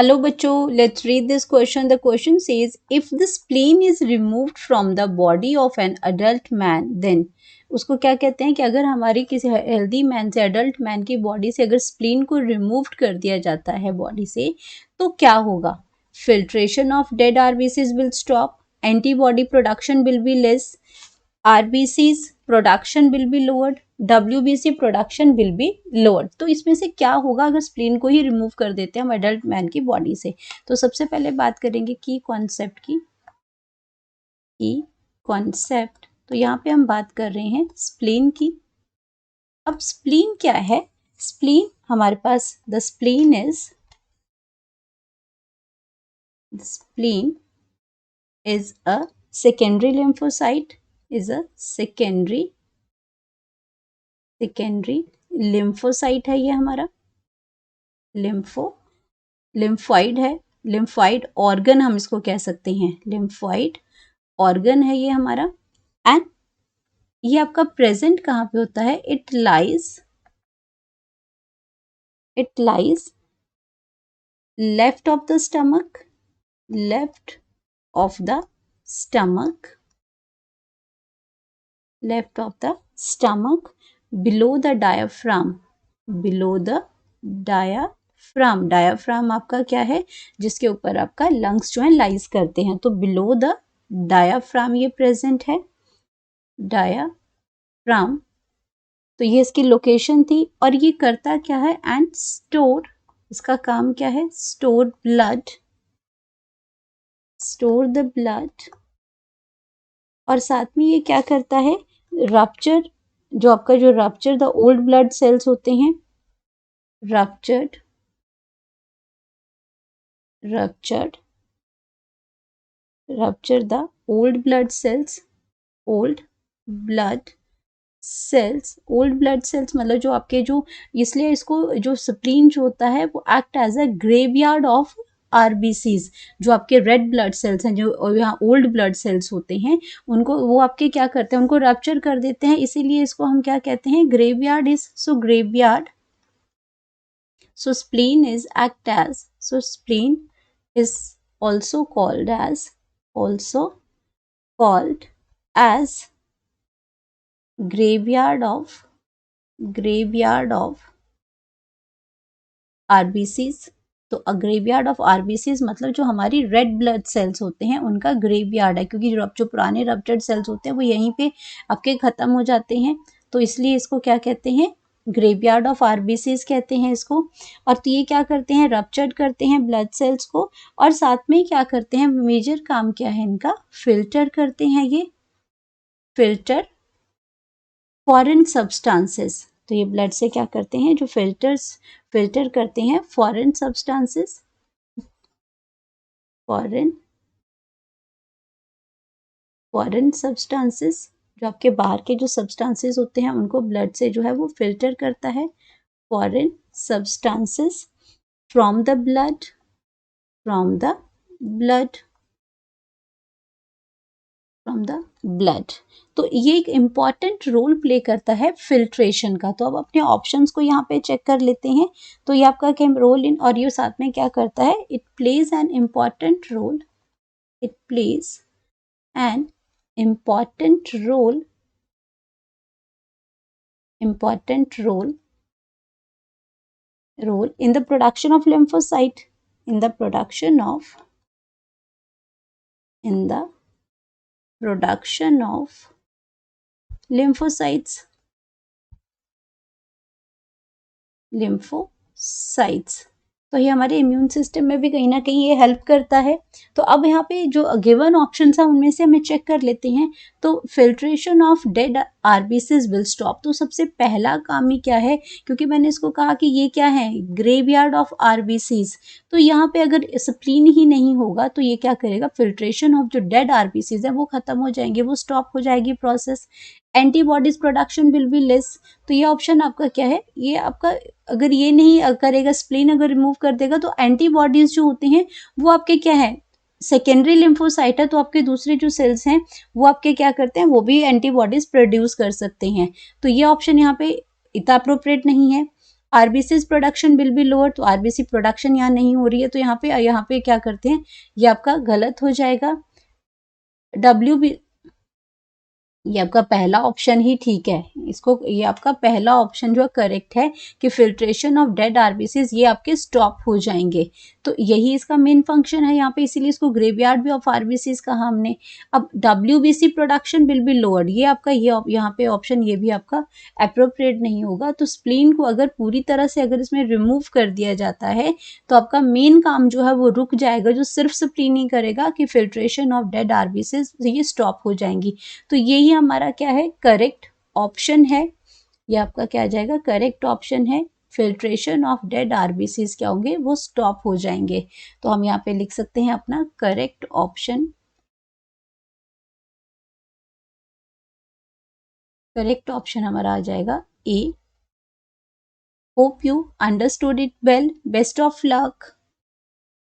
Hello बच्चों, let's read this question. The question says, if the spleen is removed from the body of an adult man, then उसको क्या कहते हैं कि अगर हमारी किसी हेल्दी मैन से, अडल्ट मैन की बॉडी से अगर स्प्लीन को रिमूव कर दिया जाता है बॉडी से, तो क्या होगा? Filtration of dead RBCs will stop, antibody production will be less, RBC's production will be lowered, WBC production will be lowered. तो इसमें से क्या होगा अगर स्प्लीन को ही रिमूव कर देते हैं हम एडल्ट मैन की बॉडी से? तो सबसे पहले बात करेंगे की कॉन्सेप्ट की। कॉन्सेप्ट, तो यहाँ पे हम बात कर रहे हैं स्प्लीन की। अब स्प्लीन क्या है? स्प्लीन हमारे पास the spleen is a secondary lymphocyte, is a secondary lymphocyte है ये हमारा, लिम्फॉइड है, लिम्फॉइड ऑर्गन हम इसको कह सकते हैं, लिम्फॉइड ऑर्गन है ये हमारा। एंड ये आपका प्रेजेंट कहाँ पे होता है? It lies left of the stomach, left of the stomach, below the diaphragm, diaphragm आपका क्या है? जिसके ऊपर आपका लंग्स जो है लाइज करते हैं, तो बिलो द डायाफ्राम ये प्रेजेंट है, डायाफ्राम। तो ये इसकी लोकेशन थी। और ये करता क्या है? एंड स्टोर, इसका काम क्या है? Store the blood. और साथ में ये क्या करता है? रप्चर, जो आपका जो rupture the old blood cells होते हैं, rupture the old blood cells मतलब जो आपके जो, इसलिए इसको जो स्प्लीन जो होता है वो act as a graveyard of RBCs. जो आपके रेड ब्लड सेल्स हैं, जो यहाँ ओल्ड ब्लड सेल्स होते हैं, उनको वो आपके क्या करते हैं? उनको रप्चर कर देते हैं, इसीलिए इसको हम क्या कहते हैं? Graveyard is, so spleen is also called as graveyard of RBCs। तो ग्रेवयार्ड ऑफ आरबीसीज मतलब जो हमारी रेड ब्लड सेल्स होते हैं उनका ग्रेवयार्ड है, क्योंकि जो पुराने रप्चर्ड सेल्स होते हैं वो यहीं पे आपके खत्म हो जाते हैं, तो इसलिए इसको क्या कहते हैं? ग्रेवयार्ड ऑफ आरबीसीज कहते हैं इसको। और तो ये क्या करते हैं? रप्चर्ड करते हैं ब्लड सेल्स को, और साथ में क्या करते हैं? मेजर काम क्या है इनका? फिल्टर करते हैं, ये फिल्टर फॉरेन सब्सटेंसेस। तो ये ब्लड से क्या करते हैं? जो फिल्टर करते हैं फॉरेन सब्सटेंसेस, फॉरेन सब्सटेंसेस, जो आपके बाहर के जो सब्सटेंसेस होते हैं उनको ब्लड से जो है वो फिल्टर करता है। Foreign substances from the blood, तो ये एक इम्पॉर्टेंट रोल प्ले करता है फिल्ट्रेशन का। तो अब अपने ऑप्शंस को यहाँ पे चेक कर लेते हैं। तो ये आपका क्या रोल इन, और ये साथ में क्या करता है? It plays an important role, in the production of lymphocyte, lymphocytes। तो ये हमारे इम्यून सिस्टम में भी कहीं ना कहीं ये हेल्प करता है। तो अब यहाँ पे जो गिवन ऑप्शंस है उनमें से हमें चेक कर लेते हैं। तो filtration of dead RBCs will stop, तो सबसे पहला काम ही क्या है? क्योंकि मैंने इसको कहा कि ये क्या है? Graveyard of RBCs. तो यहाँ पे अगर स्प्लीन ही नहीं होगा तो ये क्या करेगा? फिल्ट्रेशन ऑफ जो डेड आरबीसीज है वो खत्म हो जाएंगे, वो स्टॉप हो जाएगी process. Antibodies production will be less. तो ये ऑप्शन आपका क्या है? ये आपका अगर ये नहीं करेगा, स्प्लीन अगर रिमूव कर देगा, तो एंटीबॉडीज जो होते हैं वो आपके क्या है? सेकेंडरी लिम्फोसाइट है, तो आपके दूसरे जो सेल्स हैं वो आपके क्या करते हैं? वो भी एंटीबॉडीज प्रोड्यूस कर सकते हैं। तो ये ऑप्शन यहाँ पे इतना अप्रोप्रिएट नहीं है। RBC production will be lower, तो आरबीसी प्रोडक्शन यहाँ नहीं हो रही है, तो यहाँ पे क्या करते हैं, ये आपका गलत हो जाएगा। डब्ल्यू बी, ये आपका पहला ऑप्शन ही ठीक है, इसको, ये आपका पहला ऑप्शन जो करेक्ट है कि फिल्ट्रेशन ऑफ डेड आरबीसीज ये आपके स्टॉप हो जाएंगे। तो यही इसका मेन फंक्शन है यहाँ पे, इसीलिए इसको ग्रेवयार्ड भी ऑफ आरबीसीज कहा हमने। अब WBC production will be lowered, ये आपका यहाँ पे ऑप्शन ये भी आपका अप्रोप्रिएट नहीं होगा। तो स्प्लीन को अगर पूरी तरह से अगर इसमें रिमूव कर दिया जाता है तो आपका मेन काम जो है वो रुक जाएगा, जो सिर्फ स्प्लीन ही करेगा कि फिल्ट्रेशन ऑफ डेड आरबीसीज ये स्टॉप हो जाएंगी। तो यही हमारा क्या है, करेक्ट ऑप्शन है। ये आपका क्या आ जाएगा, करेक्ट ऑप्शन है। फिल्ट्रेशन ऑफ डेड आरबीसीज क्या होंगे, वो स्टॉप हो जाएंगे। तो हम यहाँ पे लिख सकते हैं अपना करेक्ट ऑप्शन, करेक्ट ऑप्शन हमारा आ जाएगा A. Hope you understood it well, best of luck.